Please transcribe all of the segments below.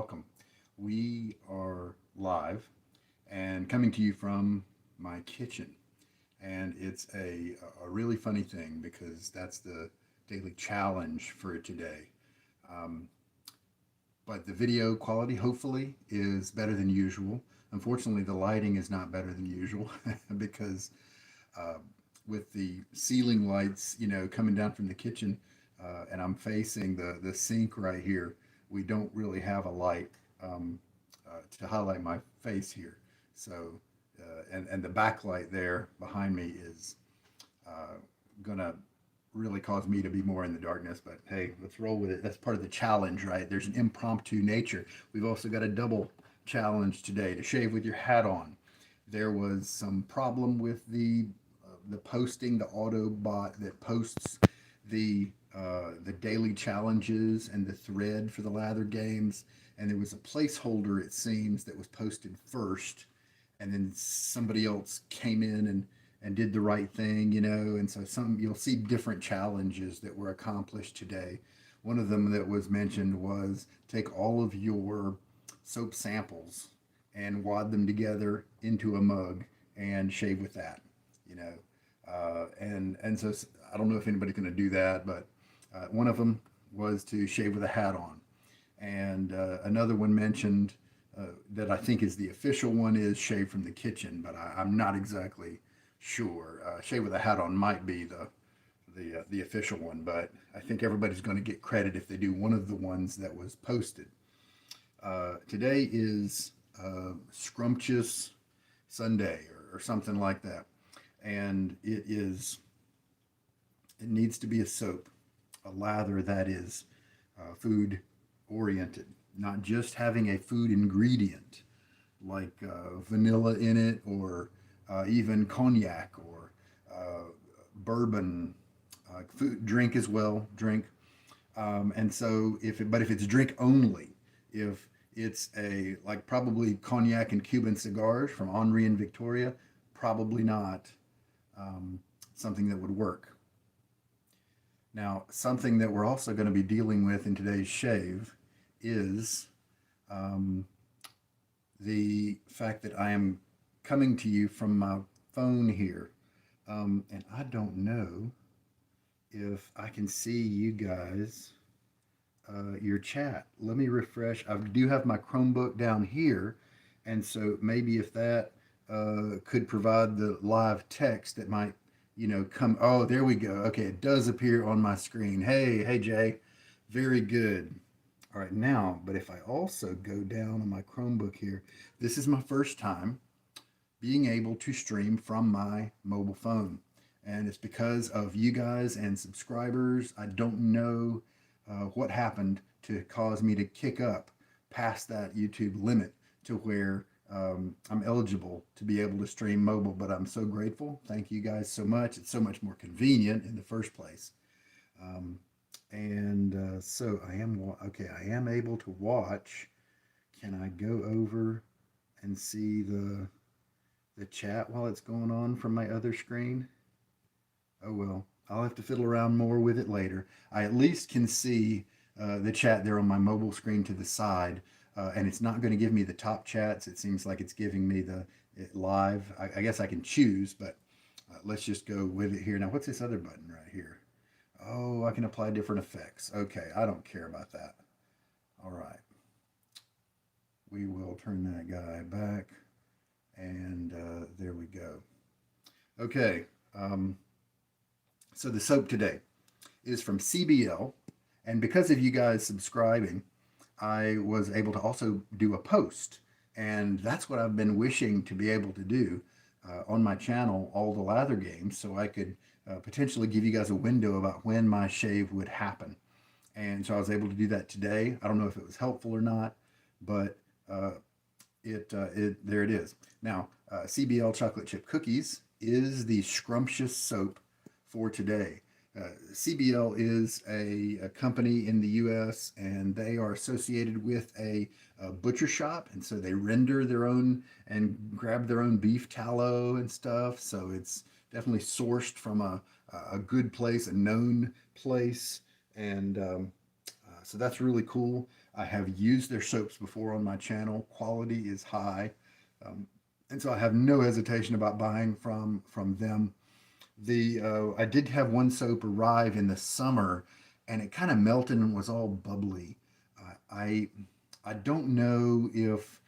welcome. We are live and coming to you from my kitchen. And it's a really funny thing because that's the daily challenge for today. Um, but the video quality, hopefully, is better than usual. Unfortunately, the lighting is not better than usual because uh, with the ceiling lights, coming down from the kitchen, and I'm facing the sink right here. We don't really have a light to highlight my face here. So, and the backlight there behind me is uh, gonna really cause me to be more in the darkness. But hey, let's roll with it. That's part of the challenge, right? There's an impromptu nature. We've also got a double challenge today to shave with your hat on. There was some problem with the posting, the auto bot that posts the daily challenges and the thread for the Lather games, and there was a placeholder, it seems, that was posted first, and then somebody else came in and did the right thing, and so some you'll see different challenges that were accomplished today. One of them that was mentioned was take all of your soap samples and wad them together into a mug and shave with that, you know. And so I don't know if anybody's going to do that, but one of them was to shave with a hat on, and another one mentioned that I think is the official one is shave from the kitchen, but I'm not exactly sure. Shave with a hat on might be the official one, but I think everybody's going to get credit if they do one of the ones that was posted. Today is Scrumptious Sunday or something like that, and it needs to be a soap, a lather that is food oriented, not just having a food ingredient like vanilla in it or even cognac or bourbon, food drink as well, drink. And so if it's drink only, if it's a like probably cognac and Cuban cigars from Henri and Victoria, probably not um, something that would work. Now, something that we're also going to be dealing with in today's shave is um, the fact that I am coming to you from my phone here. And I don't know if I can see you guys, your chat. Let me refresh. I do have my Chromebook down here. And so maybe if that could provide the live text that might, come. Oh, there we go. Okay, it does appear on my screen. Hey, Jay. Very good. All right, now, but if I also go down on my Chromebook here, this is my first time being able to stream from my mobile phone. And it's because of you guys and subscribers. I don't know what happened to cause me to kick up past that YouTube limit to where I'm eligible to be able to stream mobile, but I'm so grateful. Thank you guys so much. It's so much more convenient in the first place. Um, and so okay, I am able to watch. Can I go over and see the chat while it's going on from my other screen? Oh well, I'll have to fiddle around more with it later. I at least can see the chat there on my mobile screen to the side, and it's not going to give me the top chats. It seems like it's giving me it live. I guess I can choose, but let's just go with it here. Now, what's this other button right here? Oh, I can apply different effects. Okay, I don't care about that. All right. We will turn that guy back, and there we go. Okay, so the soap today is from CBL, and because of you guys subscribing, I was able to also do a post, and that's what I've been wishing to be able to do on my channel, all the lather games, so I could potentially give you guys a window about when my shave would happen. And so I was able to do that today. I don't know if it was helpful or not, but it there it is. Now, CBL chocolate chip cookies is the scrumptious soap for today. CBL is a company in the U.S. and they are associated with a butcher shop, and so they render their own and grab their own beef tallow and stuff. So it's definitely sourced from a good place, a known place, and so that's really cool. I have used their soaps before on my channel. Quality is high. Um, and so I have no hesitation about buying from them. The I did have one soap arrive in the summer, and it kind of melted and was all bubbly. I I don't know if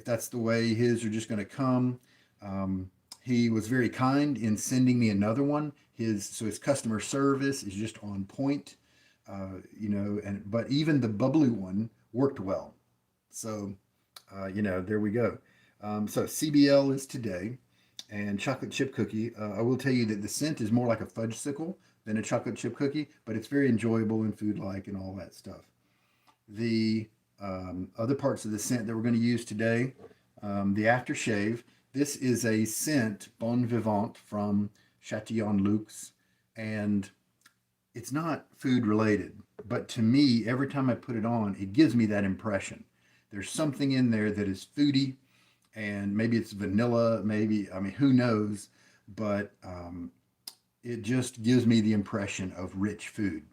that's the way his are just going to come. Um, he was very kind in sending me another one. His customer service is just on point, and but even the bubbly one worked well. So there we go. So CBL is today, and chocolate chip cookie. I will tell you that the scent is more like a fudgesicle than a chocolate chip cookie, but it's very enjoyable and food-like and all that stuff. The other parts of the scent that we're going to use today, the aftershave. This is a scent Bon Vivant from Chatillon Luxe, and it's not food related, but to me, every time I put it on, it gives me that impression. There's something in there that is foodie, and maybe it's vanilla, maybe, I mean, who knows, but it just gives me the impression of rich food.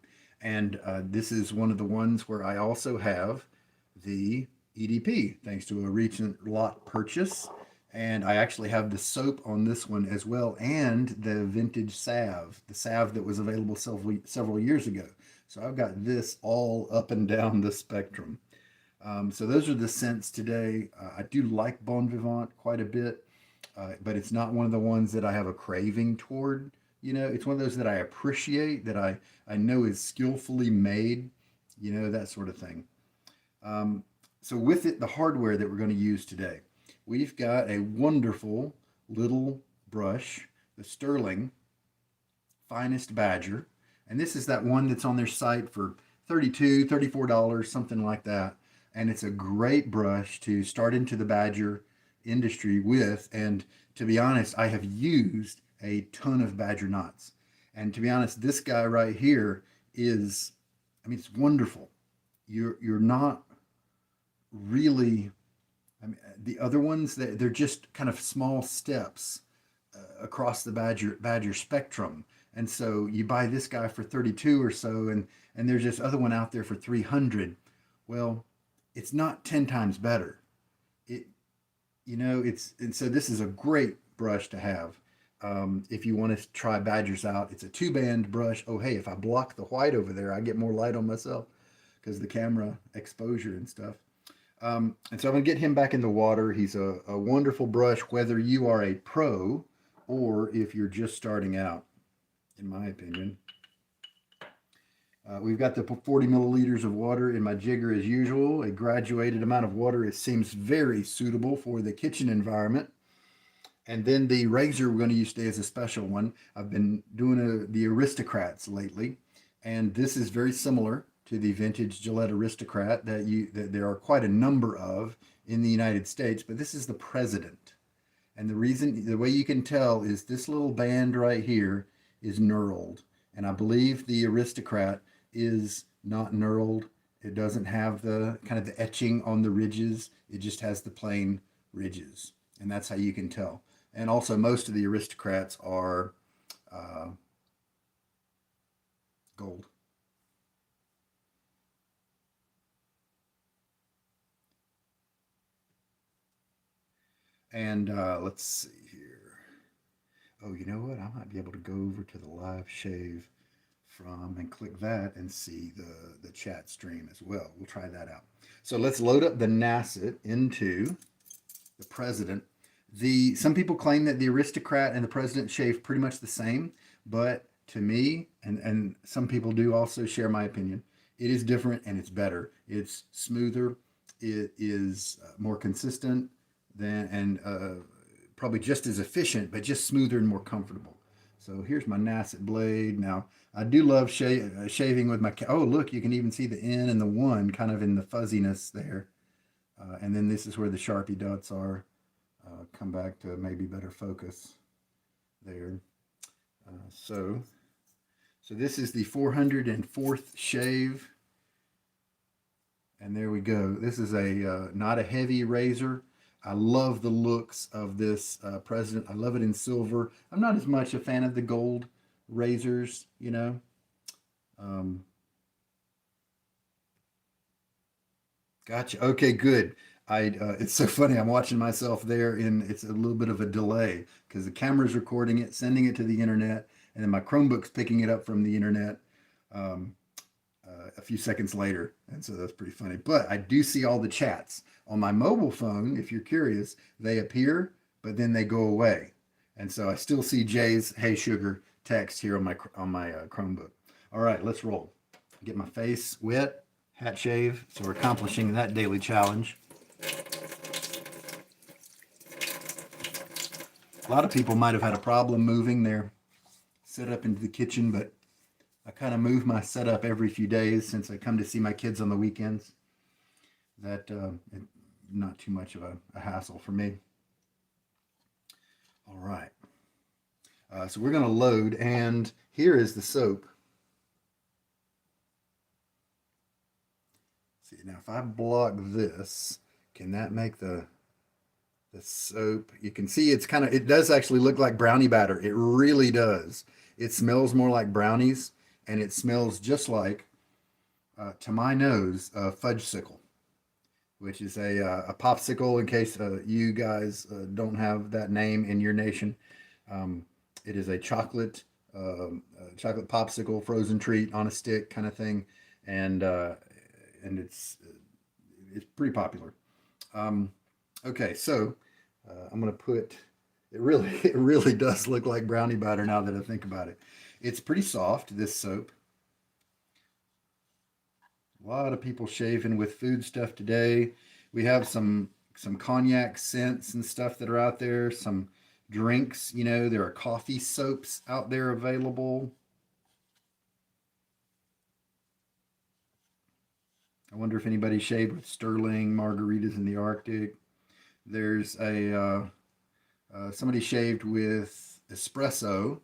And this is one of the ones where I also have the EDP, thanks to a recent lot purchase. And I actually have the soap on this one as well, and the vintage salve, the salve that was available several years ago. So I've got this all up and down the spectrum. So those are the scents today. I do like Bon Vivant quite a bit, but it's not one of the ones that I have a craving toward. It's one of those that I appreciate, that I know is skillfully made, that sort of thing. So with it, the hardware that we're going to use today, we've got a wonderful little brush, the Sterling Finest Badger. And this is that one that's on their site for $32, $34, something like that. And it's a great brush to start into the Badger industry with. And to be honest, I have used a ton of Badger knots. And to be honest, this guy right here is, I mean, it's wonderful. You're not really, I mean, the other ones, they're just kind of small steps across the Badger spectrum. And so you buy this guy for 32 or so, and there's this other one out there for 300. Well, it's not 10 times better. It, and so this is a great brush to have. If you want to try Badgers out, it's a 2-band brush. Oh, hey, if I block the white over there, I get more light on myself because the camera exposure and stuff. And so I'm going to get him back in the water. He's a wonderful brush, whether you are a pro or if you're just starting out, in my opinion. We've got the 40 milliliters of water in my jigger as usual. A graduated amount of water. It seems very suitable for the kitchen environment. And then the razor we're going to use today is a special one. I've been doing the Aristocrats lately, and this is very similar to the vintage Gillette Aristocrat that there are quite a number of in the United States, but this is the President. And the way you can tell is this little band right here is knurled. And I believe the Aristocrat is not knurled. It doesn't have the kind of the etching on the ridges. It just has the plain ridges. And that's how you can tell. And also most of the Aristocrats are gold. And let's see here. Oh, you know what? I might be able to go over to the live shave and click that and see the chat stream as well. We'll try that out. So let's load up the Nasset into the President. Some people claim that the Aristocrat and the President shave pretty much the same, but to me, and some people do also share my opinion, it is different and it's better. It's smoother. It is more consistent and probably just as efficient, but just smoother and more comfortable. So here's my Nasset blade. Now, I do love shaving with my, oh, look, you can even see the N and the 1 kind of in the fuzziness there. And then this is where the Sharpie dots are. Come back to maybe better focus there. So this is the 404th shave. And there we go. This is not a heavy razor. I love the looks of this President. I love it in silver. I'm not as much a fan of the gold razors, Gotcha. Okay, good. It's so funny. I'm watching myself there, and it's a little bit of a delay because the camera's recording it, sending it to the internet, and then my Chromebook's picking it up from the internet um, a few seconds later, and so that's pretty funny. But I do see all the chats on my mobile phone. If you're curious, they appear, but then they go away, and so I still see Jay's "Hey Sugar" text here on my Chromebook. All right, let's roll. Get my face wet, hat shave, so we're accomplishing that daily challenge. A lot of people might have had a problem moving their setup into the kitchen, but I kind of move my setup every few days since I come to see my kids on the weekends. That not too much of a hassle for me. All right. So we're going to load, and here is the soap. See, now if I block this, can that make the soap? You can see it's kind of, it does actually look like brownie batter. It really does. It smells more like brownies, and it smells just like, to my nose, a fudge sickle, which is a popsicle in case you guys don't have that name in your nation. It is a chocolate popsicle, frozen treat on a stick kind of thing, and it's pretty popular. Okay, so I'm gonna put. It really does look like brownie batter now that I think about it. It's pretty soft. This soap. A lot of people shaving with food stuff today. We have some cognac scents and stuff that are out there. Some drinks. You know, there are coffee soaps out there available. I wonder if anybody shaved with Sterling margaritas in the Arctic. There's somebody shaved with espresso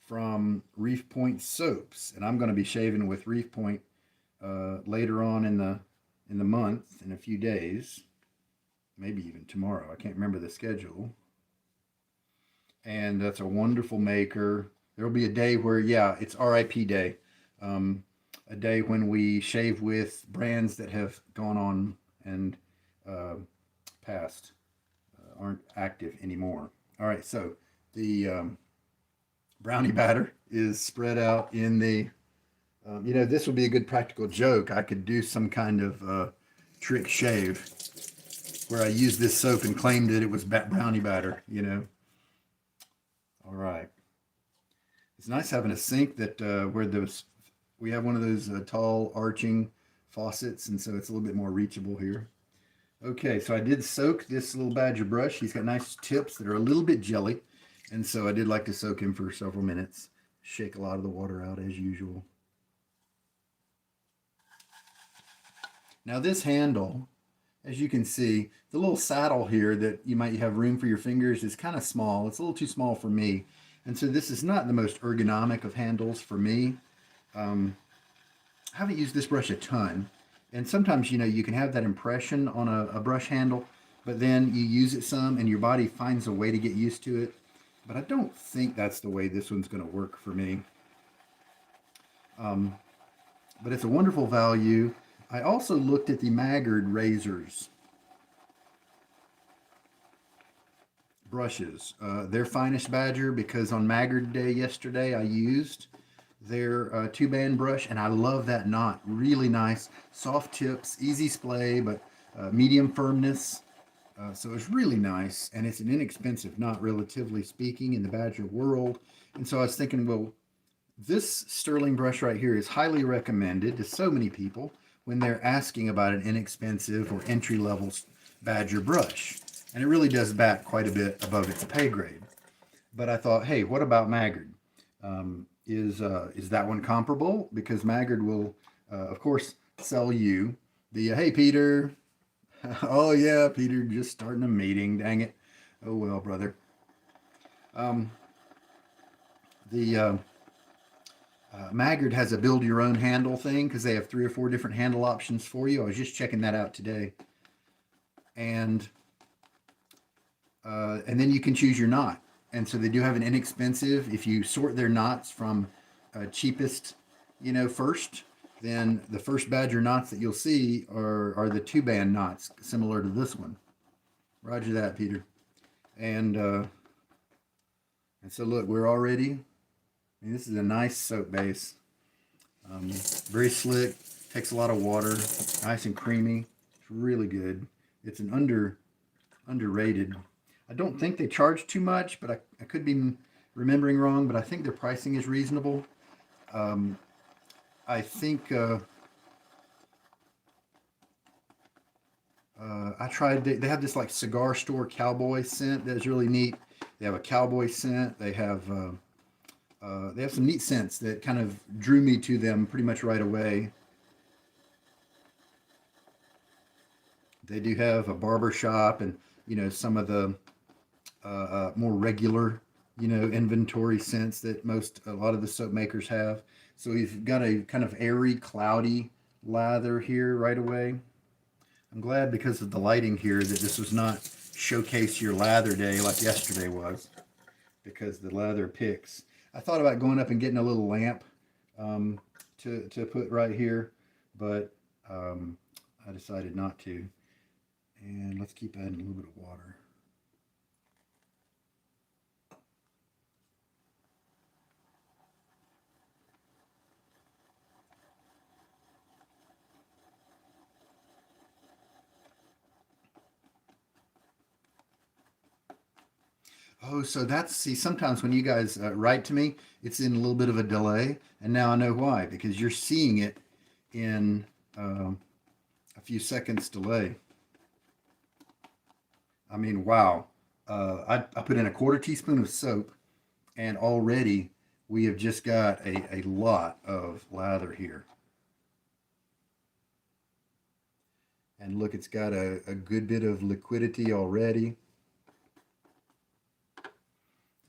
from Reef Point soaps, and I'm going to be shaving with Reef Point later on in the month, in a few days, maybe even tomorrow. I can't remember the schedule. And that's a wonderful maker. There'll be a day where, yeah, it's RIP day. A day when we shave with brands that have gone on and passed, aren't active anymore. All right, so the brownie batter is spread out in the, this would be a good practical joke. I could do some kind of trick shave where I used this soap and claimed that it was brownie batter. All right. It's nice having a sink that where those we have one of those tall arching faucets, and so it's a little bit more reachable here. Okay, so I did soak this little badger brush. He's got nice tips that are a little bit jelly, and so I did like to soak him for several minutes. Shake a lot of the water out as usual. Now this handle, as you can see, the little saddle here that you might have room for your fingers is kind of small. It's a little too small for me. And so this is not the most ergonomic of handles for me. I haven't used this brush a ton. And sometimes, you can have that impression on a brush handle, but then you use it some and your body finds a way to get used to it. But I don't think that's the way this one's going to work for me. But it's a wonderful value. I also looked at the Maggard razors. Brushes. Their Finest Badger, because on Maggard Day yesterday I used their two-band brush, and I love that knot. Really nice, soft tips, easy splay, but medium firmness. So it's really nice, and it's an inexpensive knot, relatively speaking, in the Badger world. And so I was thinking, well, this sterling brush right here is highly recommended to so many people when they're asking about an inexpensive or entry-level Badger brush. And it really does bat quite a bit above its pay grade. But I thought, hey, what about Maggard? Is that one comparable? Because Maggard will, of course, sell you the, hey, Peter. Oh, yeah, Peter, just starting a meeting. Dang it. Oh, well, brother. Maggard has a build your own handle thing because they have 3 or 4 different handle options for you. I was just checking that out today. And then you can choose your knot. And so they do have an inexpensive, if you sort their knots from cheapest, first, then the first badger knots that you'll see are the 2-band knots, similar to this one. Roger that, Peter. And so look, we're already, I mean, this is a nice soap base. Very slick, takes a lot of water, nice and creamy. It's really good. It's an underrated. I don't think they charge too much, but I could be remembering wrong, but I think their pricing is reasonable. I think I tried, they have this like cigar store cowboy scent that's really neat. They have a cowboy scent. They have some neat scents that kind of drew me to them pretty much right away. They do have a barber shop and, some of the more regular, inventory scents that a lot of the soap makers have. So you've got a kind of airy, cloudy lather here right away. I'm glad because of the lighting here that this was not showcase your lather day like yesterday was, because the lather picks. I thought about going up and getting a little lamp to put right here, but I decided not to. And let's keep adding a little bit of water. Oh, so see, sometimes when you guys write to me, it's in a little bit of a delay, and now I know why, because you're seeing it in a few seconds delay. I mean, wow. I put in a quarter teaspoon of soap, and already we have just got a lot of lather here. And look, it's got a good bit of liquidity already.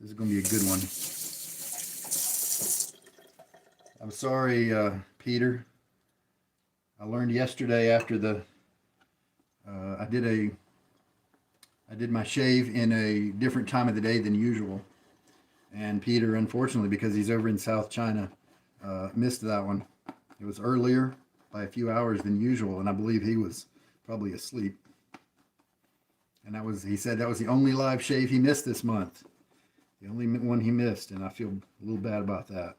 This is going to be a good one. I'm sorry, Peter. I learned yesterday after I did my shave in a different time of the day than usual. And Peter, unfortunately, because he's over in South China, missed that one. It was earlier by a few hours than usual, and I believe he was probably asleep. And he said that was the only live shave he missed this month. The only one he missed, and I feel a little bad about that.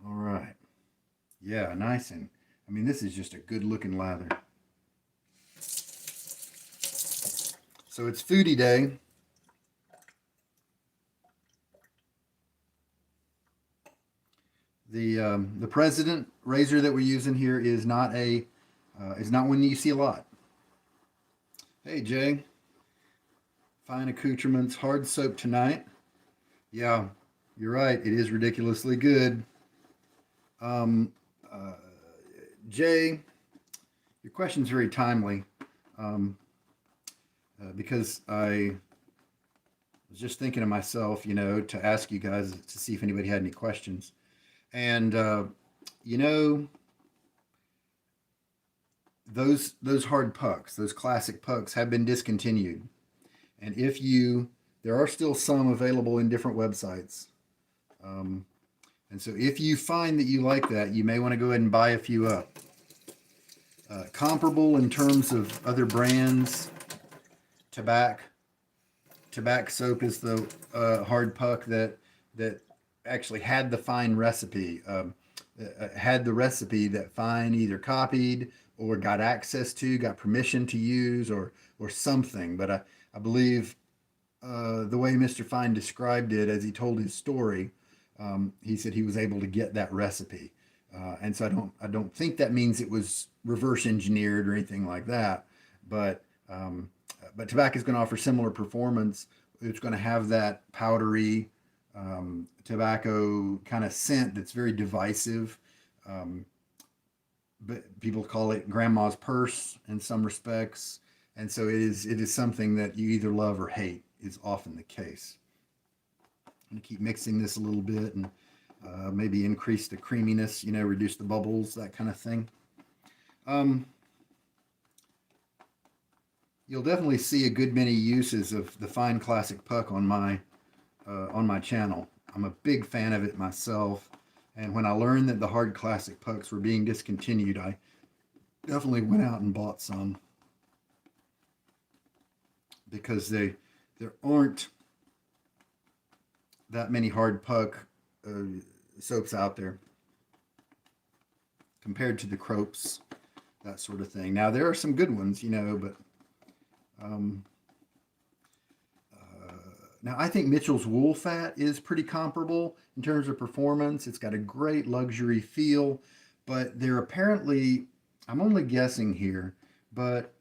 All right. Yeah, nice. And I mean, this is just a good looking lather. So it's foodie day. The President razor that we're using here is not one you see a lot. Hey, Jay. Fine accoutrements, hard soap tonight. Yeah, you're right. It is ridiculously good. Jay, your question's very timely, because I was just thinking to myself, to ask you guys to see if anybody had any questions. And, those hard pucks, those classic pucks have been discontinued. And there are still some available in different websites. And so if you find that you like that, you may want to go ahead and buy a few up. Comparable in terms of other brands, Tabac soap is the hard puck that actually had the Fine recipe, had the recipe that Fine either copied or got access to, got permission to use, or something. But I believe the way Mr. Fine described it as he told his story, he said he was able to get that recipe. And so I don't think that means it was reverse engineered or anything like that. But Tabac is going to offer similar performance. It's going to have that powdery tobacco kind of scent that's very divisive. But people call it grandma's purse in some respects. And so it is something that you either love or hate, is often the case. I'm going to keep mixing this a little bit and maybe increase the creaminess, reduce the bubbles, that kind of thing. You'll definitely see a good many uses of the Fine Classic Puck on my channel. I'm a big fan of it myself, And when I learned that the hard classic pucks were being discontinued, I definitely went out and bought some, because there aren't that many hard puck soaps out there compared to the Cropes, that sort of thing. Now there are some good ones, you know, but um, now I think Mitchell's Wool Fat is pretty comparable in terms of performance. It's got a great luxury feel, but they're apparently, I'm only guessing here, but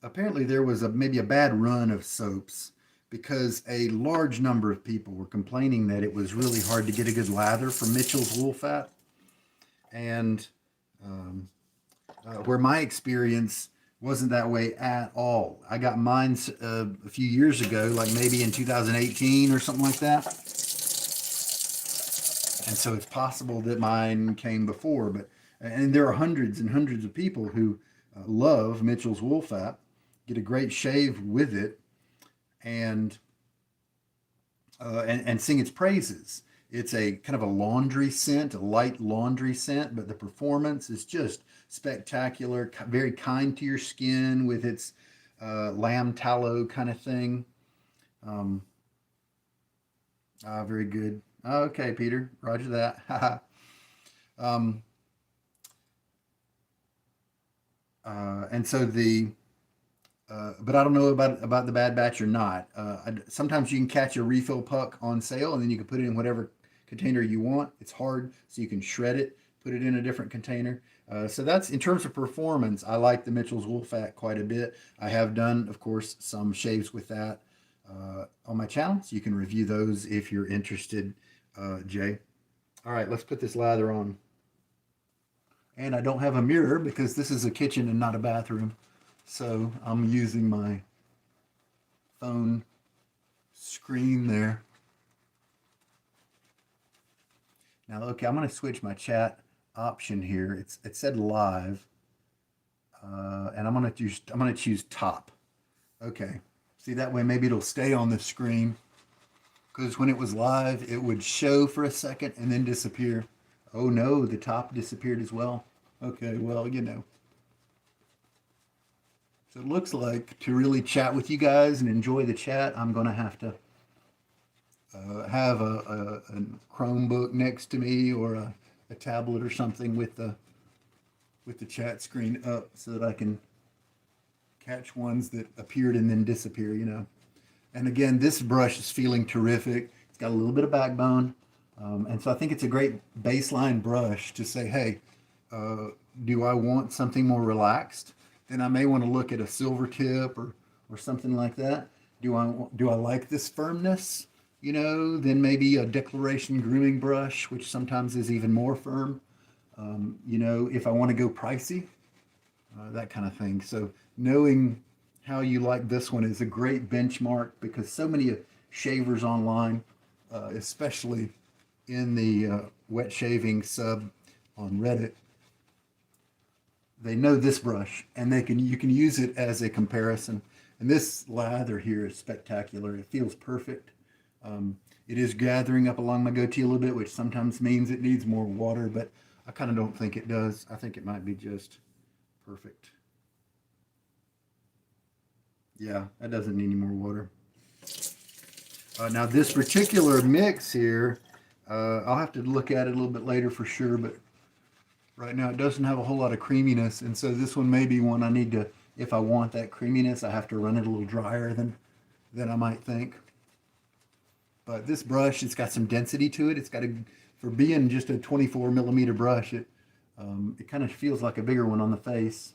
apparently there was maybe a bad run of soaps, because a large number of people were complaining that it was really hard to get a good lather from Mitchell's Wool Fat. And um, where my experience wasn't that way at all. I got mine a few years ago, like maybe in 2018 or something like that. And so it's possible that mine came before, and there are hundreds and hundreds of people who love Mitchell's Wool Fat, get a great shave with it, and sing its praises. It's a kind of a laundry scent, a light laundry scent, but the performance is just spectacular, very kind to your skin with its lamb tallow kind of thing. Um, very good. Okay, Peter, Roger that. um, and so but I don't know about the Bad Batch or not. Sometimes you can catch a refill puck on sale, and then you can put it in whatever container you want. It's hard, so you can shred it, put it in a different container. So that's, in terms of performance, I like the Mitchell's Wool Fat quite a bit. I have done, of course, some shaves with that on my channel, so you can review those if you're interested, Jay. All right, let's put this lather on. And I don't have a mirror because this is a kitchen and not a bathroom. So I'm using my phone screen there. Now, okay, I'm going to switch my chat option here. It said live, and I'm going to choose top. Okay, see, that way maybe it'll stay on the screen, because when it was live, it would show for a second and then disappear. Oh no, the top disappeared as well. Okay, well, you know. So it looks like, to really chat with you guys and enjoy the chat, I'm going to have to have a Chromebook next to me, or a tablet or something with the chat screen up, so that I can catch ones that appeared and then disappear, you know. And again, this brush is feeling terrific. It's got a little bit of backbone. And so I think it's a great baseline brush to say, hey, do I want something more relaxed? Then I may want to look at a silver tip or something like that. Do I like this firmness? You know, then maybe a Declaration grooming brush, which sometimes is even more firm. You know, if I want to go pricey, that kind of thing. So knowing how you like this one is a great benchmark, because so many shavers online, especially in the wet shaving sub on Reddit, they know this brush, and you can use it as a comparison. And this lather here is spectacular. It feels perfect. It is gathering up along my goatee a little bit, which sometimes means it needs more water, but I kind of don't think it does. I think it might be just perfect. Yeah, that doesn't need any more water. Now this particular mix here, I'll have to look at it a little bit later for sure, but right now it doesn't have a whole lot of creaminess, and so this one may be one I need to, if I want that creaminess, I have to run it a little drier than I might think. But this brush, it's got some density to it. It's got for being just a 24 millimeter brush, it kind of feels like a bigger one on the face,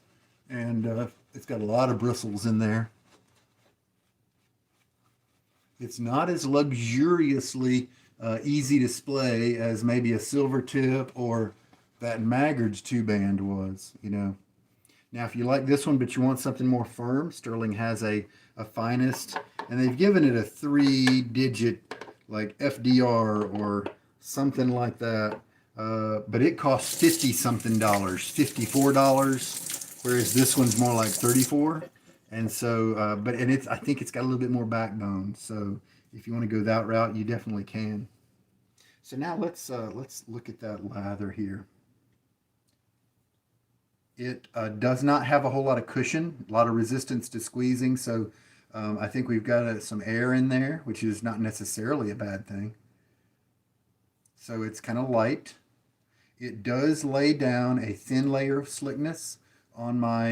and it's got a lot of bristles in there. It's not as luxuriously easy display as maybe a silver tip or that Maggard's 2-band was, you know. Now, if you like this one, but you want something more firm, Sterling has a finest, and they've given it a 3-digit, like FDR or something like that. But it costs $50-something, $54, whereas this one's more like $34. And so, I think it's got a little bit more backbone. So if you want to go that route, you definitely can. So now let's look at that lather here. It does not have a whole lot of cushion, a lot of resistance to squeezing. So I think we've got some air in there, which is not necessarily a bad thing. So it's kind of light. It does lay down a thin layer of slickness on my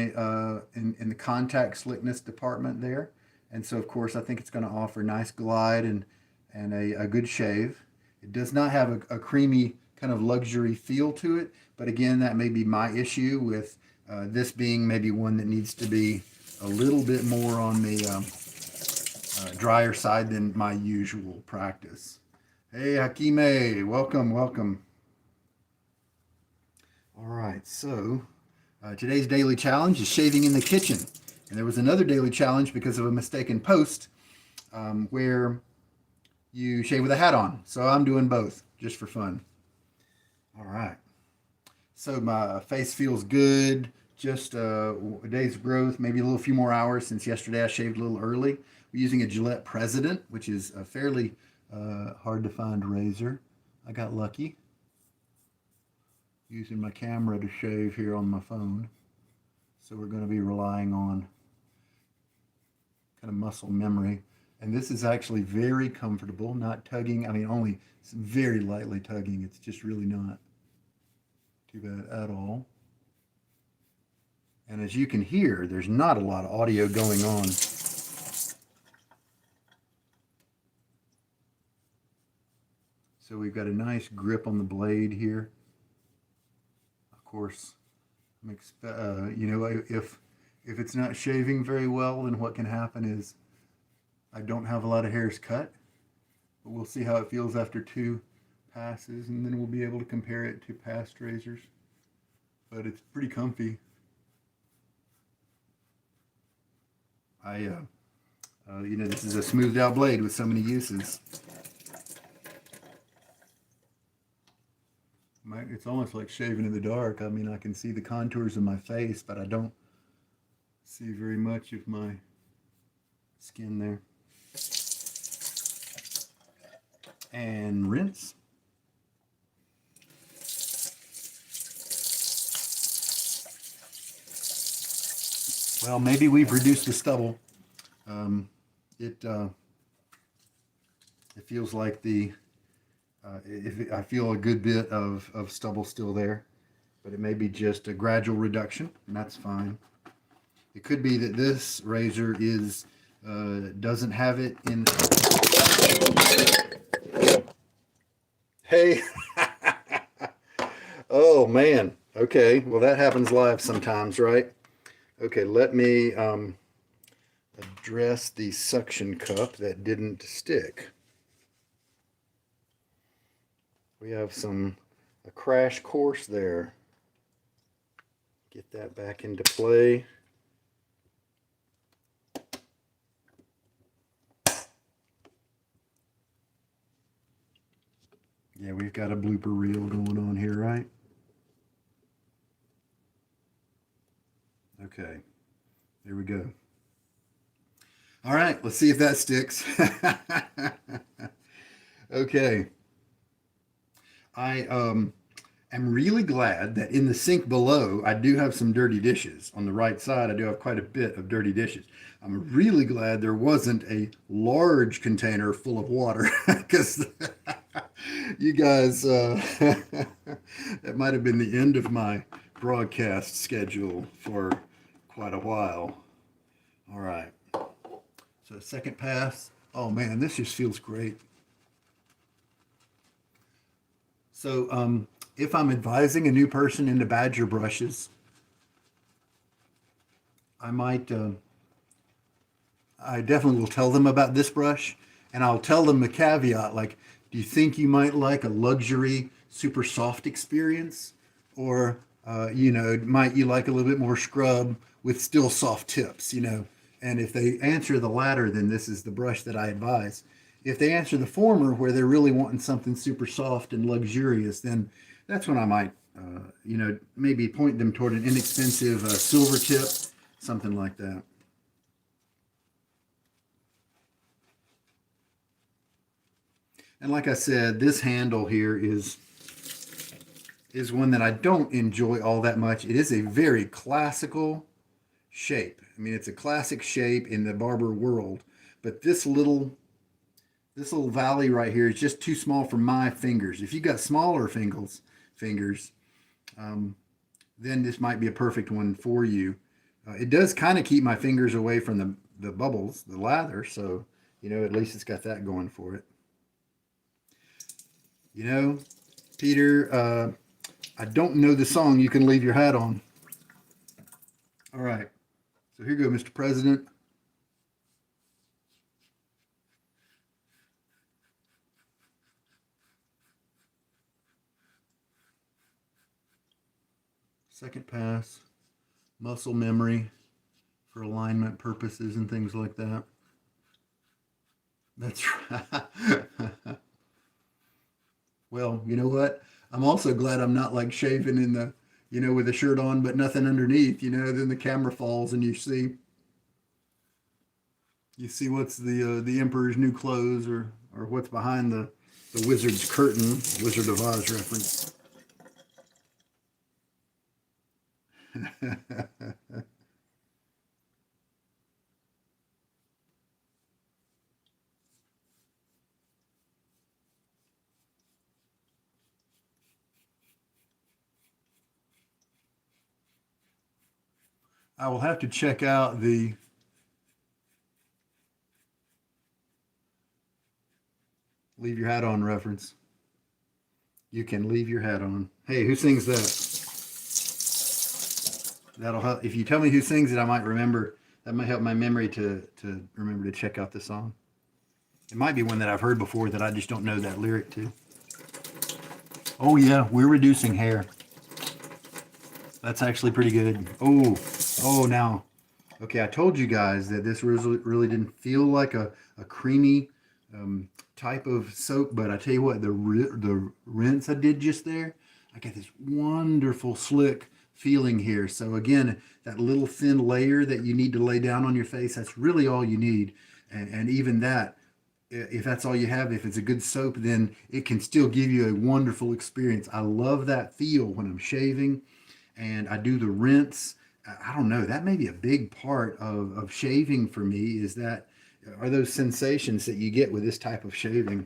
in the contact slickness department there. And so of course I think it's going to offer nice glide and a good shave. It does not have a creamy kind of luxury feel to it, but again, that may be my issue with this being maybe one that needs to be a little bit more on the drier side than my usual practice. Hey Hakime, welcome, welcome. All right, so today's daily challenge is shaving in the kitchen. And there was another daily challenge because of a mistaken post where you shave with a hat on. So I'm doing both just for fun. All right. So my face feels good. Just a day's growth, maybe a few more hours since yesterday I shaved a little early. We're using a Gillette President, which is a fairly hard to find razor. I got lucky using my camera to shave here on my phone. So we're going to be relying on kind of muscle memory. And this is actually very comfortable, not tugging. I mean, only very lightly tugging. It's just really not too bad at all. And as you can hear, there's not a lot of audio going on. So we've got a nice grip on the blade here. Of course, you know, if it's not shaving very well, then what can happen is I don't have a lot of hairs cut. But we'll see how it feels after 2 passes, and then we'll be able to compare it to past razors. But it's pretty comfy. You know, this is a smoothed out blade with so many uses. It's almost like shaving in the dark. I mean, I can see the contours of my face, but I don't see very much of my skin there. And rinse. Well, maybe we've reduced the stubble. It feels like I feel a good bit of stubble still there, but it may be just a gradual reduction, and that's fine. It could be that this razor doesn't have it in. Hey. Oh man. Okay. Well, that happens live sometimes, right? Okay. Let me address the suction cup that didn't stick. We have a crash course there. Get that back into play. Yeah, we've got a blooper reel going on here, right? Okay, there we go. All right, let's see if that sticks. Okay. I am really glad that in the sink below, I do have some dirty dishes. On the right side, I do have quite a bit of dirty dishes. I'm really glad there wasn't a large container full of water because you guys, that might have been the end of my broadcast schedule for quite a while. All right. So second pass. Oh man, this just feels great. So if I'm advising a new person into Badger brushes, I definitely will tell them about this brush, and I'll tell them the caveat, like, do you think you might like a luxury, super soft experience? Or, you know, might you like a little bit more scrub with still soft tips, you know? And if they answer the latter, then this is the brush that I advise. If they answer the former, where they're really wanting something super soft and luxurious, then that's when I might, you know, maybe point them toward an inexpensive silver tip, something like that. And like I said, this handle here is one that I don't enjoy all that much. It is a very classical shape. I mean, it's a classic shape in the barber world, but this little valley right here is just too small for my fingers. If you've got smaller fingers, um, then this might be a perfect one for you. It does kind of keep my fingers away from the bubbles, the lather, so at least it's got that going for it. Peter, I don't know the song You Can Leave Your Hat On. All right, so here you go, Mr. President. Second pass, muscle memory for alignment purposes and things like that. That's right. Well, you know what? I'm also glad I'm not like shaving in the, with a shirt on but nothing underneath. Then the camera falls and you see what's the Emperor's New Clothes or what's behind the Wizard's curtain, Wizard of Oz reference. I will have to check out the leave your hat on reference. You can leave your hat on. Hey, who sings that? That'll help. If you tell me who sings it, I might remember. That might help my memory to remember to check out the song. It might be one that I've heard before that I just don't know that lyric to. Oh yeah, we're reducing hair. That's actually pretty good. Oh now. Okay, I told you guys that this really didn't feel like a creamy type of soap, but I tell you what, the rinse I did just there, I got this wonderful slick feeling here. So again, that little thin layer that you need to lay down on your face, that's really all you need. And even that, if that's all you have, if it's a good soap, then it can still give you a wonderful experience. I love that feel when I'm shaving and I do the rinse. I don't know, that may be a big part of shaving for me, is that are those sensations that you get with this type of shaving.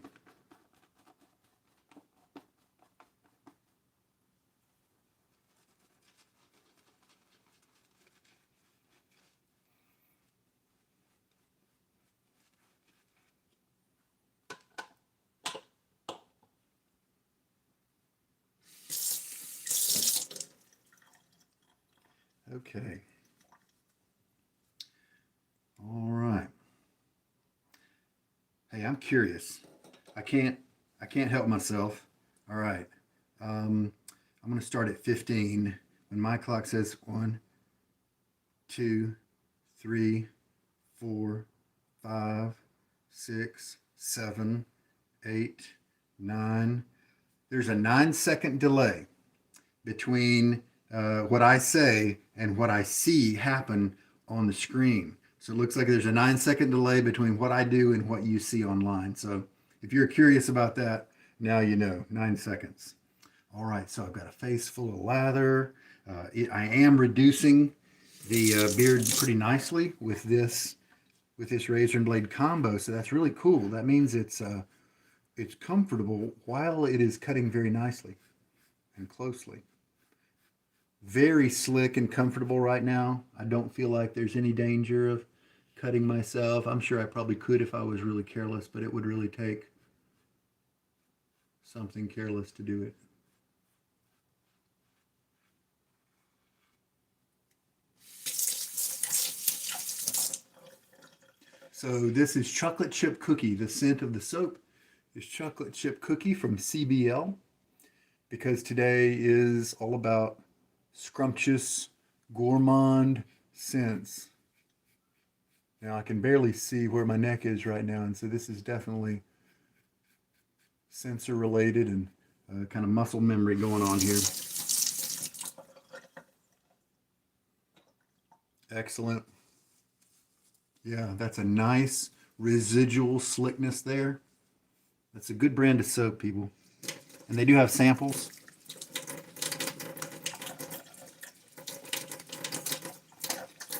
Okay. All right. Hey, I'm curious. I can't help myself. All right. I'm going to start at 15 when my clock says 1, 2, 3, 4, 5, 6, 7, 8, 9. There's a 9-second delay between what I say and what I see happen on the screen. So it looks like there's a 9-second delay between what I do and what you see online. So if you're curious about that, now you know, 9 seconds. All right, so I've got a face full of lather. I am reducing the beard pretty nicely with this razor and blade combo. So that's really cool. That means it's comfortable while it is cutting very nicely and closely. Very slick and comfortable right now. I don't feel like there's any danger of cutting myself. I'm sure I probably could if I was really careless, but it would really take something careless to do it. So this is chocolate chip cookie. The scent of the soap is chocolate chip cookie from CBL, because today is all about scrumptious gourmand scents. Now I can barely see where my neck is right now, and so this is definitely sensor related and kind of muscle memory going on here. Excellent. Yeah, that's a nice residual slickness there. That's a good brand of soap, people. And they do have samples.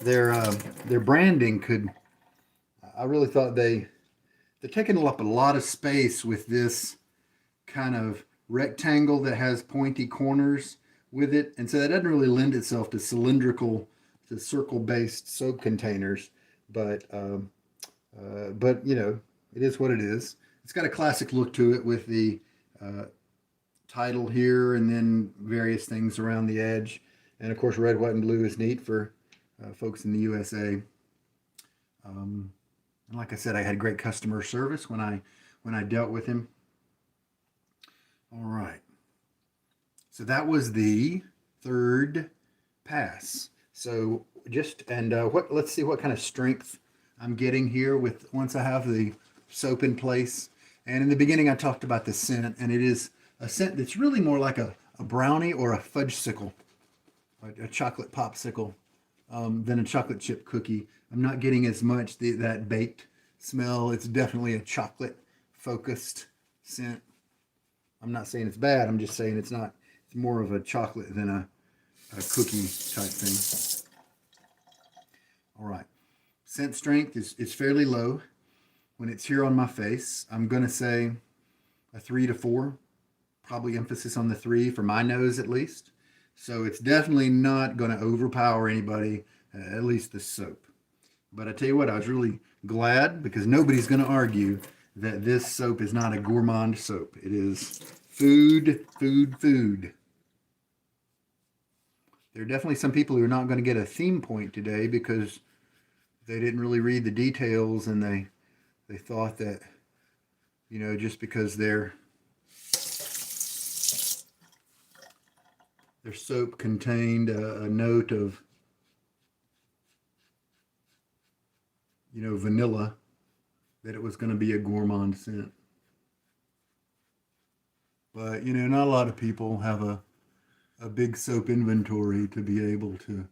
Their branding could, I really thought they're taking up a lot of space with this kind of rectangle that has pointy corners with it. And so that doesn't really lend itself to cylindrical, to circle-based soap containers. But you know, it is what it is. It's got a classic look to it with the title here and then various things around the edge. And of course, red, white, and blue is neat for folks in the USA. And like I said, I had great customer service when I dealt with him. All right. So that was the third pass. So let's see what kind of strength I'm getting here with once I have the soap in place. And in the beginning, I talked about the scent, and it is a scent that's really more like a brownie or a fudgesicle, a chocolate popsicle, than a chocolate chip cookie. I'm not getting as much that baked smell. It's definitely a chocolate focused scent. I'm not saying it's bad. I'm just saying it's not. It's more of a chocolate than a cookie type thing. All right. Scent strength is fairly low. When it's here on my face, I'm going to say a 3 to 4. Probably emphasis on the 3 for my nose at least. So it's definitely not going to overpower anybody, at least the soap. But I tell you what, I was really glad because nobody's going to argue that this soap is not a Gourmand soap. It is food, food, food. There are definitely some people who are not going to get a theme point today because they didn't really read the details and they thought that, you know, just because their soap contained a note of, you know, vanilla, that it was going to be a Gourmand scent. But, you know, not a lot of people have a big soap inventory to be able to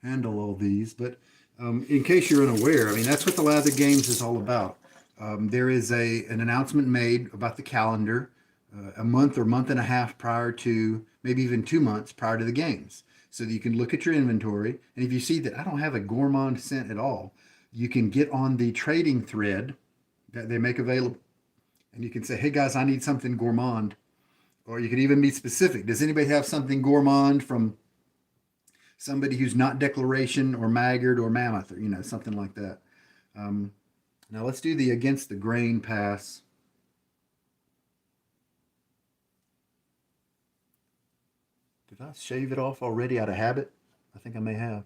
handle all these. But in case you're unaware, I mean, that's what the Lather Games is all about. There is an announcement made about the calendar a month or month and a half prior to, maybe even 2 months prior to the games, so that you can look at your inventory. And if you see that I don't have a Gourmand scent at all, you can get on the trading thread that they make available, and you can say, hey guys, I need something Gourmand. Or you can even be specific. Does anybody have something Gourmand from somebody who's not Declaration or Maggard or Mammoth, or, you know, something like that. Now let's do the against the grain pass. Did I shave it off already out of habit? I think I may have.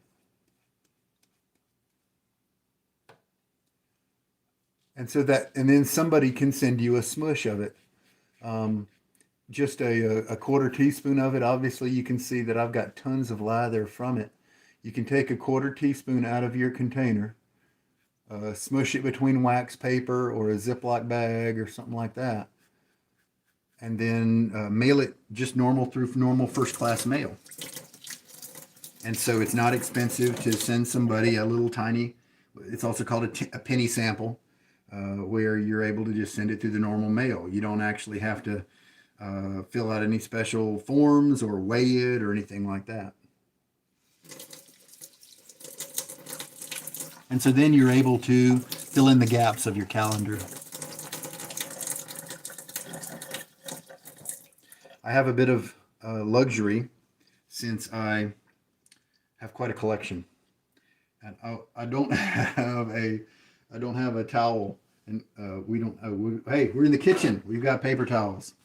And so and then somebody can send you a smush of it. Just a quarter teaspoon of it. Obviously, you can see that I've got tons of lather from it. You can take a quarter teaspoon out of your container, smush it between wax paper or a Ziploc bag or something like that, and then mail it just through normal first-class mail. And so it's not expensive to send somebody a little tiny, it's also called a penny sample, where you're able to just send it through the normal mail. You don't actually have to fill out any special forms or weigh it or anything like that. And so then you're able to fill in the gaps of your calendar. I have a bit of luxury since I have quite a collection, and I don't have a towel, and hey, we're in the kitchen. We've got paper towels.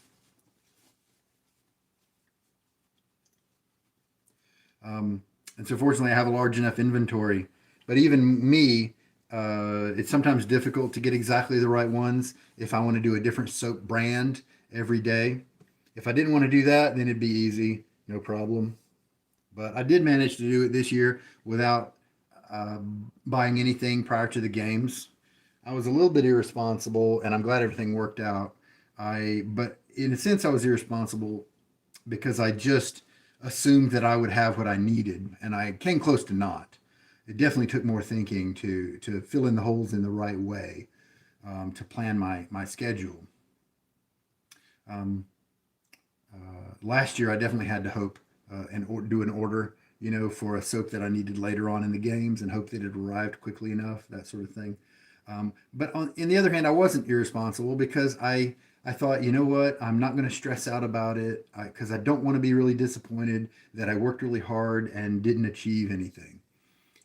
And so fortunately I have a large enough inventory, but even me, it's sometimes difficult to get exactly the right ones if I want to do a different soap brand every day. If I didn't want to do that, then it'd be easy, no problem. But I did manage to do it this year without buying anything prior to the games. I was a little bit irresponsible, and I'm glad everything worked out. But in a sense, I was irresponsible because I just assumed that I would have what I needed, and I came close to not. It definitely took more thinking to fill in the holes in the right way, to plan my schedule. Um, Last year, I definitely had to hope do an order, for a soap that I needed later on in the games and hope that it arrived quickly enough, that sort of thing. But in the other hand, I wasn't irresponsible because I thought, you know what, I'm not going to stress out about it because I don't want to be really disappointed that I worked really hard and didn't achieve anything.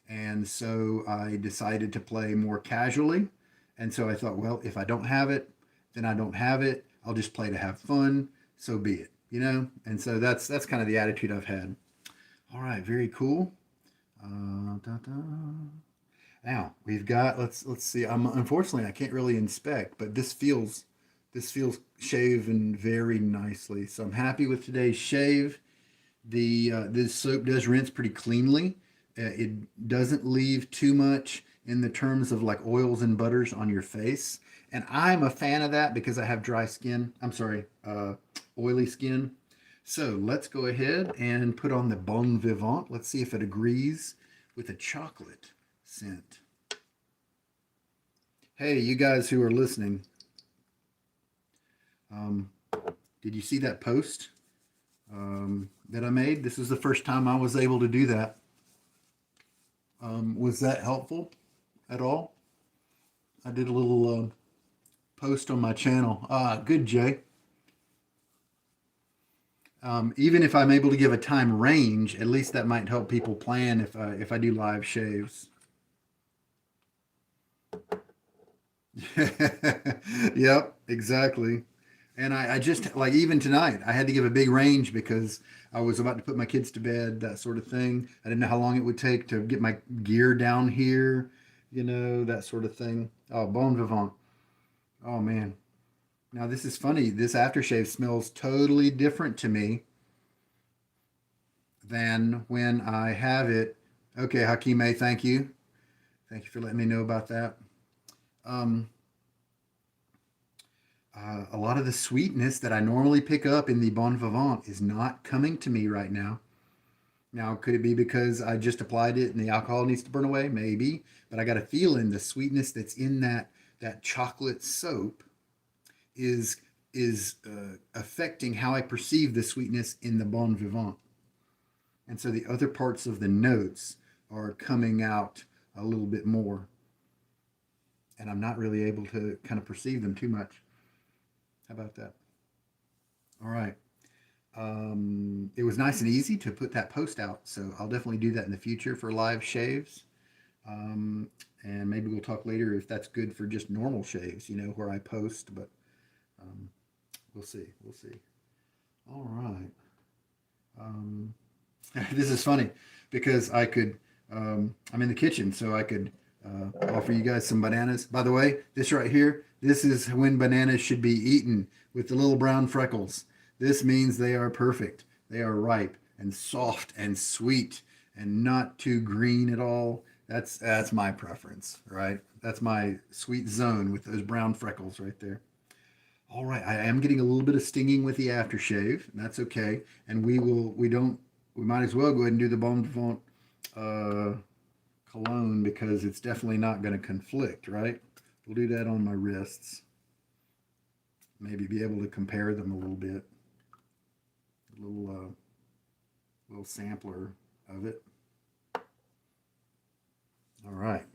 And so I decided to play more casually. And so I thought, well, if I don't have it, then I don't have it. I'll just play to have fun. So be it. And so that's kind of the attitude I've had. All right, very cool. Da, da. Now we've got let's see. Unfortunately I can't really inspect, but this feels shaven very nicely. So I'm happy with today's shave. This soap does rinse pretty cleanly. It doesn't leave too much in the terms of like oils and butters on your face, and I'm a fan of that because I have dry skin. I'm sorry, oily skin. So let's go ahead and put on the Bon Vivant. Let's see if it agrees with a chocolate scent. Hey, you guys who are listening, um, did you see that post that I made? This is the first time I was able to do that. Was that helpful at all? I did a little post on my channel. Good, Jay. Even if I'm able to give a time range, at least that might help people plan if I do live shaves. Yep, exactly. And I just like even tonight, I had to give a big range because I was about to put my kids to bed, that sort of thing. I didn't know how long it would take to get my gear down here, that sort of thing. Oh, Bon Vivant. Oh man. Now this is funny. This aftershave smells totally different to me than when I have it. Okay, Hakime, thank you. Thank you for letting me know about that. Um, a lot of the sweetness that I normally pick up in the Bon Vivant is not coming to me right now. Now, could it be because I just applied it and the alcohol needs to burn away? Maybe, but I got a feeling the sweetness that's in that chocolate soap is affecting how I perceive the sweetness in the Bon Vivant, and so the other parts of the notes are coming out a little bit more, and I'm not really able to kind of perceive them too much. How about that? All right. It was nice and easy to put that post out, so I'll definitely do that in the future for live shaves. Um, and maybe we'll talk later if that's good for just normal shaves, where I post, but um, we'll see. We'll see. All right. Um, this is funny because I'm in the kitchen, so I could offer you guys some bananas. By the way, this right here, this is when bananas should be eaten with the little brown freckles. This means they are perfect. They are ripe and soft and sweet and not too green at all. That's my preference, right? That's my sweet zone with those brown freckles right there. All right, I am getting a little bit of stinging with the aftershave, and that's okay. And we might as well go ahead and do the Bon Vivant uh, cologne because it's definitely not going to conflict, right? We'll do that on my wrists. Maybe be able to compare them a little bit. A little sampler of it. All right.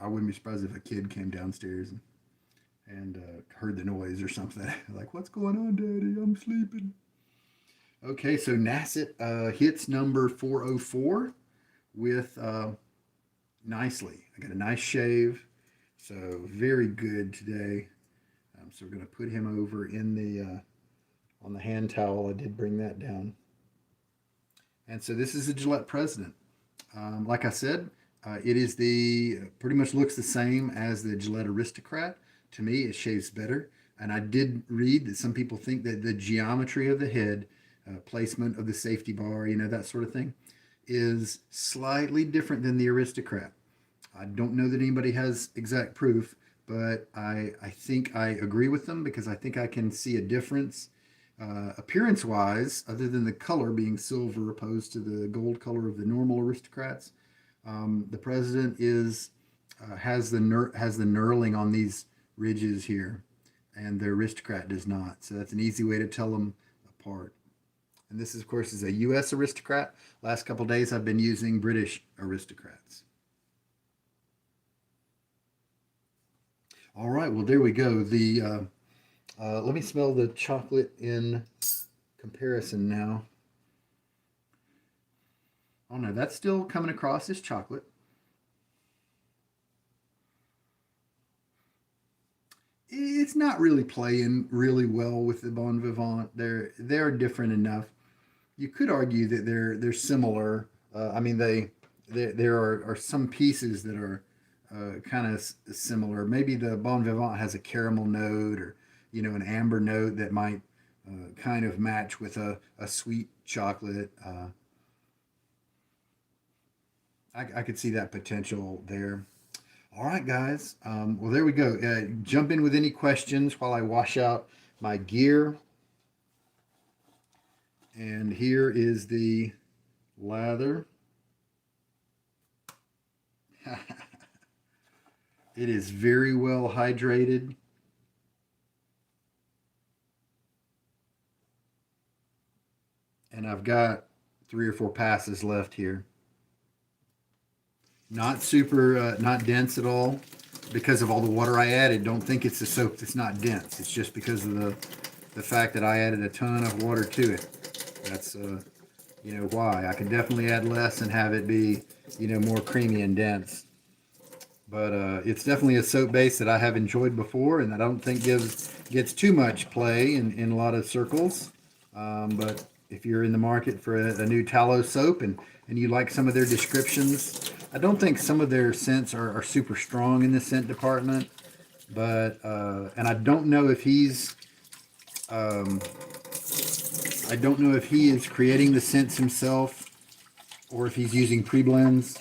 I wouldn't be surprised if a kid came downstairs and heard the noise or something. Like, what's going on, Daddy? I'm sleeping. Okay, so Nasset hits number 404 with nicely. I got a nice shave, so very good today. So we're going to put him over in the on the hand towel. I did bring that down. And so this is a Gillette President. Like I said, it is pretty much looks the same as the Gillette Aristocrat. To me, it shaves better. And I did read that some people think that the geometry of the head, placement of the safety bar, that sort of thing, is slightly different than the Aristocrat. I don't know that anybody has exact proof, but I think I agree with them because I think I can see a difference appearance wise, other than the color being silver opposed to the gold color of the normal Aristocrats. The president is has the knurling on these ridges here, and the Aristocrat does not. So that's an easy way to tell them apart. And this, of course, is a U.S. Aristocrat. Last couple days, I've been using British Aristocrats. All right, well, there we go. Let me smell the chocolate in comparison now. Oh no, that's still coming across as chocolate. It's not really playing really well with the Bon Vivant. They're different enough. You could argue that they're similar. I mean, there are some pieces that are kind of similar. Maybe the Bon Vivant has a caramel note, or an amber note that might kind of match with a sweet chocolate. I could see that potential there. All right, guys. Well, there we go. Jump in with any questions while I wash out my gear. And here is the lather. It is very well hydrated. And I've got 3 or 4 passes left here. Not super, not dense at all because of all the water I added. Don't think it's the soap that's not dense. It's just because of the fact that I added a ton of water to it. That's why. I could definitely add less and have it be more creamy and dense. But it's definitely a soap base that I have enjoyed before, and that I don't think gets too much play in a lot of circles. But if you're in the market for a new tallow soap and you like some of their descriptions, I don't think some of their scents are super strong in the scent department. But and I don't know if he is creating the scents himself or if he's using pre-blends.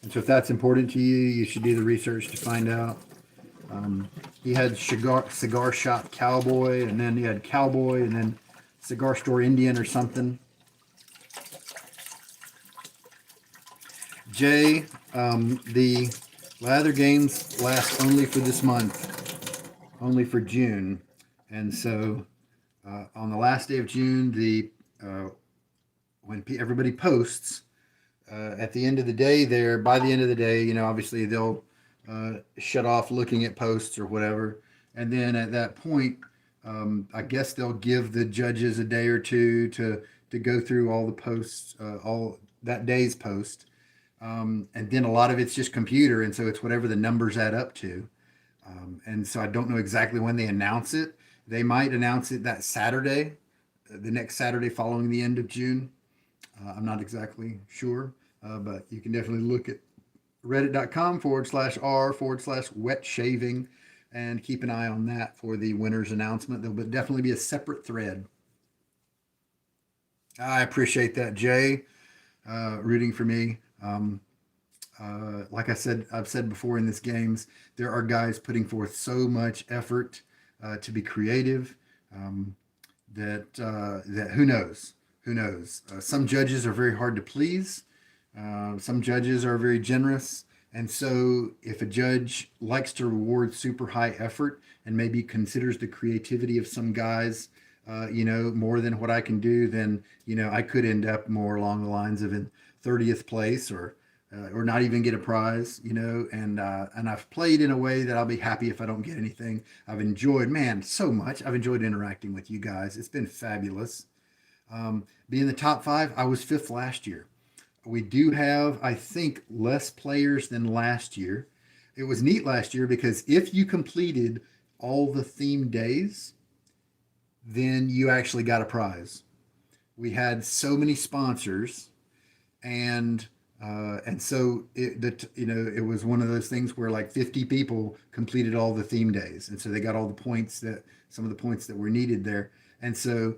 And so if that's important to you, you should do the research to find out. He had Cigar Shop Cowboy, and then he had Cowboy, and then Cigar Store Indian or something. Jay, the Lather games last only for this month, only for June. And so on the last day of June, when everybody posts, at the end of the day by the end of the day, obviously they'll shut off looking at posts or whatever. And then at that point, I guess they'll give the judges a day or two to go through all the posts, all that day's post. And then a lot of it's just computer. And so it's whatever the numbers add up to. And so I don't know exactly when they announce it. They might announce it that Saturday, the next Saturday following the end of June. I'm not exactly sure, but you can definitely look at reddit.com/r/wet shaving and keep an eye on that for the winner's announcement. There'll definitely be a separate thread. I appreciate that, Jay, rooting for me. Like I've said before in this games, there are guys putting forth so much effort to be creative that who knows. Who knows? Some judges are very hard to please. Some judges are very generous. And so if a judge likes to reward super high effort and maybe considers the creativity of some guys, more than what I can do, then, I could end up more along the lines of in 30th place or not even get a prize, and I've played in a way that I'll be happy if I don't get anything. I've enjoyed, man, so much. I've enjoyed interacting with you guys. It's been fabulous. Being the top 5, I was 5th last year. We do have, I think, less players than last year. It was neat last year because if you completed all the theme days, then you actually got a prize. We had so many sponsors, and so it was one of those things where like 50 people completed all the theme days, and so they got all the points some of the points that were needed there. And so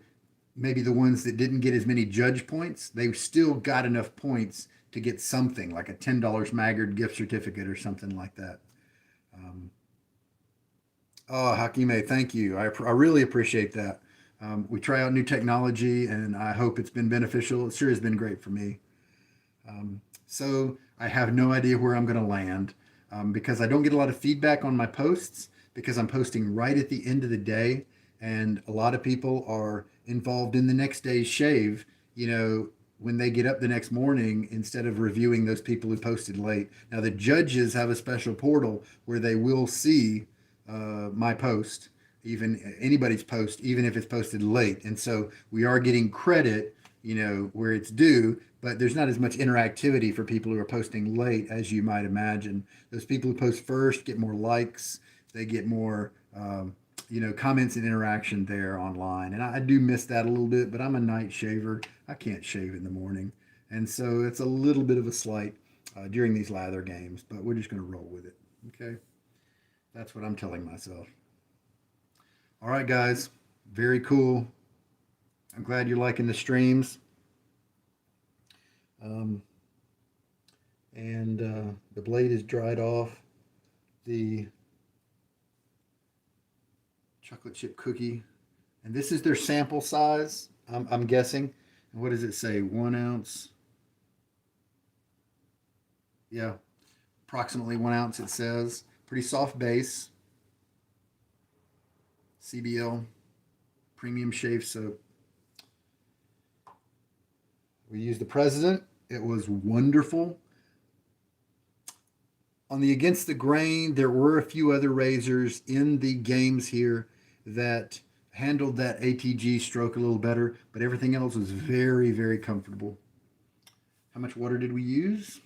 maybe the ones that didn't get as many judge points, they still got enough points to get something like a $10 Maggard gift certificate or something like that. Oh, Hakime, thank you. I really appreciate that. We try out new technology, and I hope it's been beneficial. It sure has been great for me. So I have no idea where I'm going to land. because I don't get a lot of feedback on my posts because I'm posting right at the end of the day, and a lot of people are involved in the next day's shave. You know, when they get up the next morning instead of reviewing those people who posted late. Now, the judges have a special portal where they will see my post, even anybody's post, even if it's posted late. And so we are getting credit, you know, where it's due, but there's not as much interactivity for people who are posting late as you might imagine. Those people who post first get more likes, they get more. You know, comments and interaction there online. And I do miss that a little bit, but I'm a night shaver. I can't shave in the morning. And so it's a little bit of a slight during these lather games, but we're just going to roll with it. Okay. That's what I'm telling myself. All right, guys. Very cool. I'm glad you're liking the streams. Um, and the blade is dried off. The chocolate chip cookie. And this is their sample size, I'm guessing. And what does it say? 1 ounce. Yeah, approximately 1 ounce, it says. Pretty soft base. CBL, premium shave soap. We used the President. It was wonderful. On the Against the Grain, there were a few other razors in the games here that handled that ATG stroke a little better, but everything else was very, very comfortable. How much water did we use?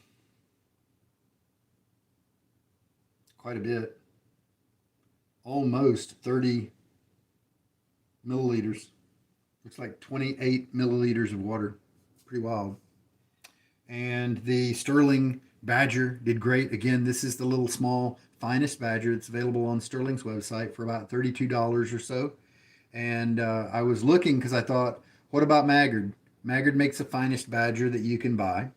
Quite a bit. Almost 30 milliliters. Looks like 28 milliliters of water. Pretty wild. And the Sterling Badger did great. Again, this is the little small finest Badger. It's available on Sterling's website for about $32 or so. And I was looking because I thought, what about Maggard? Maggard makes the finest Badger that you can buy.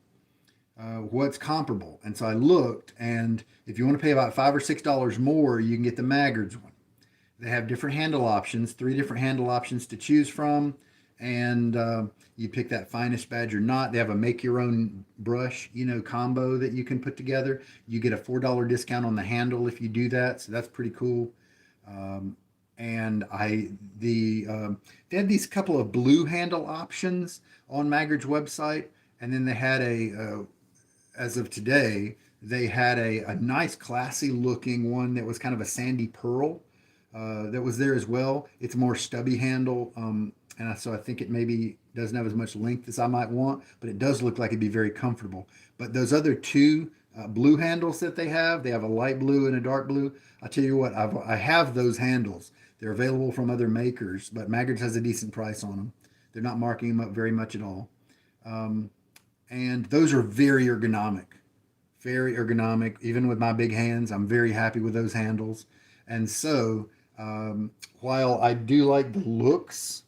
What's comparable? And so I looked, and if you want to pay about $5 or $6 more, you can get the Maggard's one. They have different handle options, 3 different handle options to choose from, and you pick that finest Badger knot. They have a make your own brush, you know, combo that you can put together. You get a $4 discount on the handle if you do that, so that's pretty cool. And they had these couple of blue handle options on Maggard's website, and then they had as of today, they had a nice classy looking one that was kind of a sandy pearl that was there as well. It's more stubby handle, and so I think it maybe doesn't have as much length as I might want, but it does look like it'd be very comfortable. But those other 2 blue handles that they have a light blue and a dark blue. I'll tell you what, I have those handles. They're available from other makers, but Maggard's has a decent price on them. They're not marking them up very much at all. And those are very ergonomic, very ergonomic. Even with my big hands, I'm very happy with those handles. And so, while I do like the looks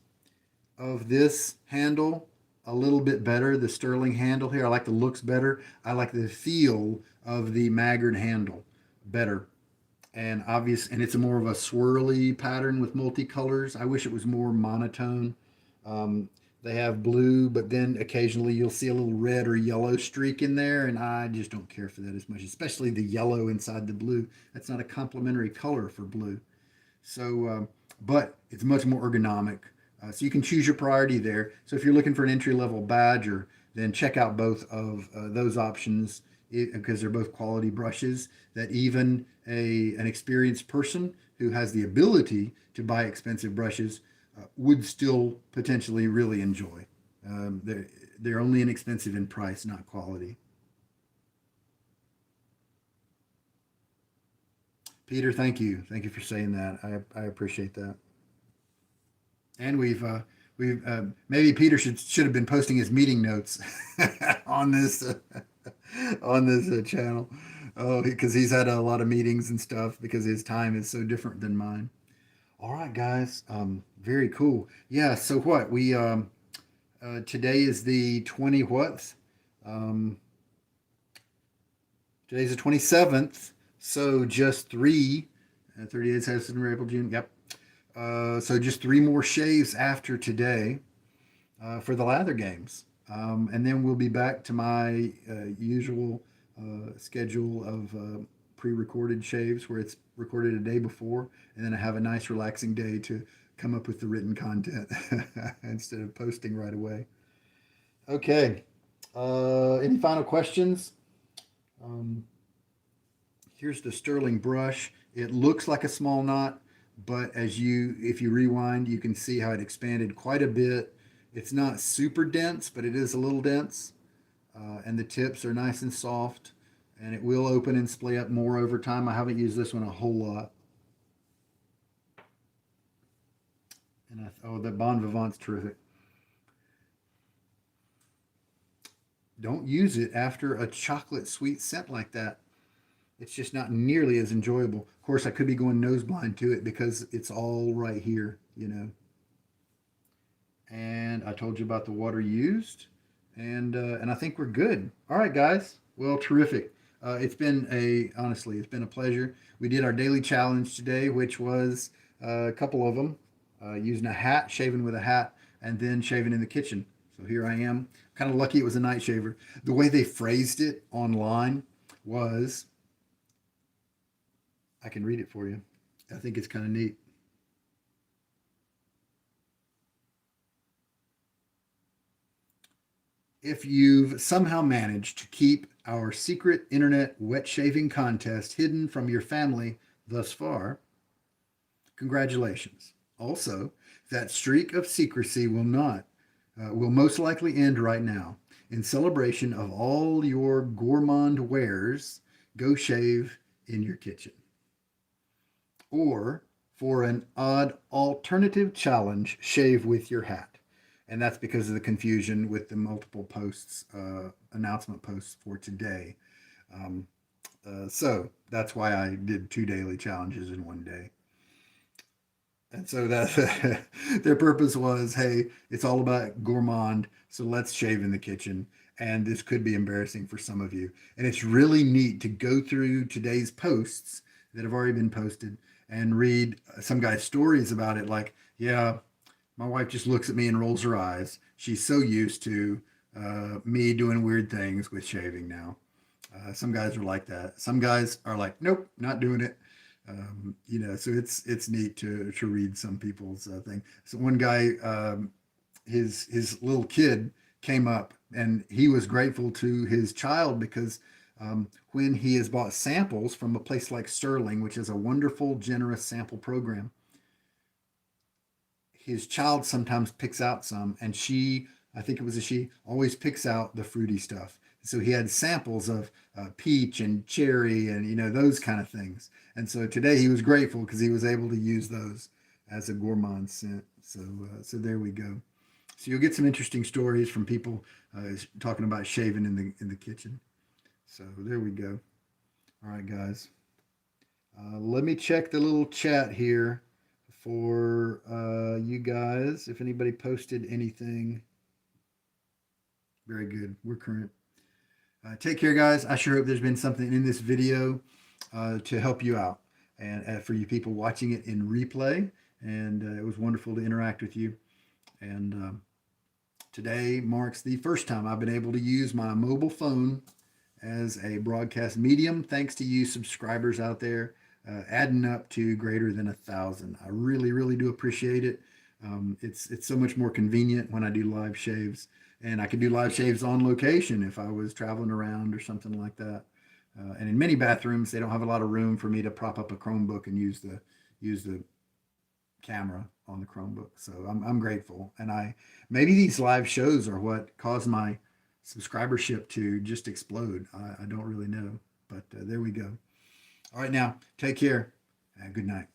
of this handle a little bit better, the Sterling handle here, I like the looks better. I like the feel of the Maggard handle better. And and it's a more of a swirly pattern with multicolors. I wish it was more monotone. They have blue, but then occasionally you'll see a little red or yellow streak in there, and I just don't care for that as much, especially the yellow inside the blue. That's not a complementary color for blue. So, but it's much more ergonomic. So you can choose your priority there. So if you're looking for an entry-level Badger, then check out both of those options because they're both quality brushes that even an experienced person who has the ability to buy expensive brushes would still potentially really enjoy. They're only inexpensive in price, not quality. Peter, thank you. Thank you for saying that. I appreciate that. And we've maybe Peter should have been posting his meeting notes on this on this channel. Oh, because he's had a lot of meetings and stuff because his time is so different than mine. All right, guys. Very cool. Yeah. So what today is the 20 what? Um, Today's the 27th. So just 30 days has September, April, June. Yep. So just 3 more shaves after today for the lather games. And then we'll be back to my usual schedule of pre-recorded shaves where it's recorded a day before, and then I have a nice relaxing day to come up with the written content instead of posting right away. Okay. Any final questions? Um, Here's the sterling brush. It looks like a small knot, but if you rewind, you can see how it expanded quite a bit. It's not super dense, but it is a little dense. And the tips are nice and soft, and it will open and splay up more over time. I haven't used this one a whole lot. And oh, the Bon Vivant's terrific. Don't use it after a chocolate sweet scent like that. It's just not nearly as enjoyable. Of course, I could be going nose blind to it because it's all right here, you know. And I told you about the water used, and I think we're good. All right, guys. Well, terrific. Honestly, it's been a pleasure. We did our daily challenge today, which was a couple of them, using a hat, shaving with a hat, and then shaving in the kitchen. So here I am. Kind of lucky it was a night shaver. The way they phrased it online was, I can read it for you. I think it's kind of neat. If you've somehow managed to keep our secret internet wet shaving contest hidden from your family thus far, congratulations. Also, that streak of secrecy will most likely end right now. In celebration of all your gourmand wares, go shave in your kitchen. Or for an odd alternative challenge, shave with your hat. And that's because of the confusion with the multiple posts, announcement posts for today. Um, so that's why I did 2 daily challenges in one day. And so that their purpose was, hey, it's all about gourmand, so let's shave in the kitchen. And this could be embarrassing for some of you. And it's really neat to go through today's posts that have already been posted and read some guy's stories about it. Like, yeah, my wife just looks at me and rolls her eyes. She's so used to me doing weird things with shaving now. Some guys are like that. Some guys are like, nope, not doing it. So it's neat to read some people's thing. So one guy, his little kid came up, and he was grateful to his child because when he has bought samples from a place like Sterling, which is a wonderful, generous sample program, his child sometimes picks out some, and I think it was a she, always picks out the fruity stuff. So he had samples of peach and cherry and those kind of things. And so today he was grateful because he was able to use those as a gourmand scent. So there we go. So you'll get some interesting stories from people talking about shaving in the kitchen. So there we go. All right, guys. Let me check the little chat here for you guys. If anybody posted anything. Very good. We're current. Take care, guys. I sure hope there's been something in this video to help you out, and for you people watching it in replay. And it was wonderful to interact with you. And today marks the first time I've been able to use my mobile phone as a broadcast medium, thanks to you subscribers out there, adding up to greater than 1,000. I really, really do appreciate it. It's so much more convenient when I do live shaves. And I could do live shaves on location if I was traveling around or something like that. And in many bathrooms, they don't have a lot of room for me to prop up a Chromebook and use the camera on the Chromebook. So I'm grateful. And maybe these live shows are what caused my subscribership to just explode. I don't really know, but there we go. All right, now take care. Good night.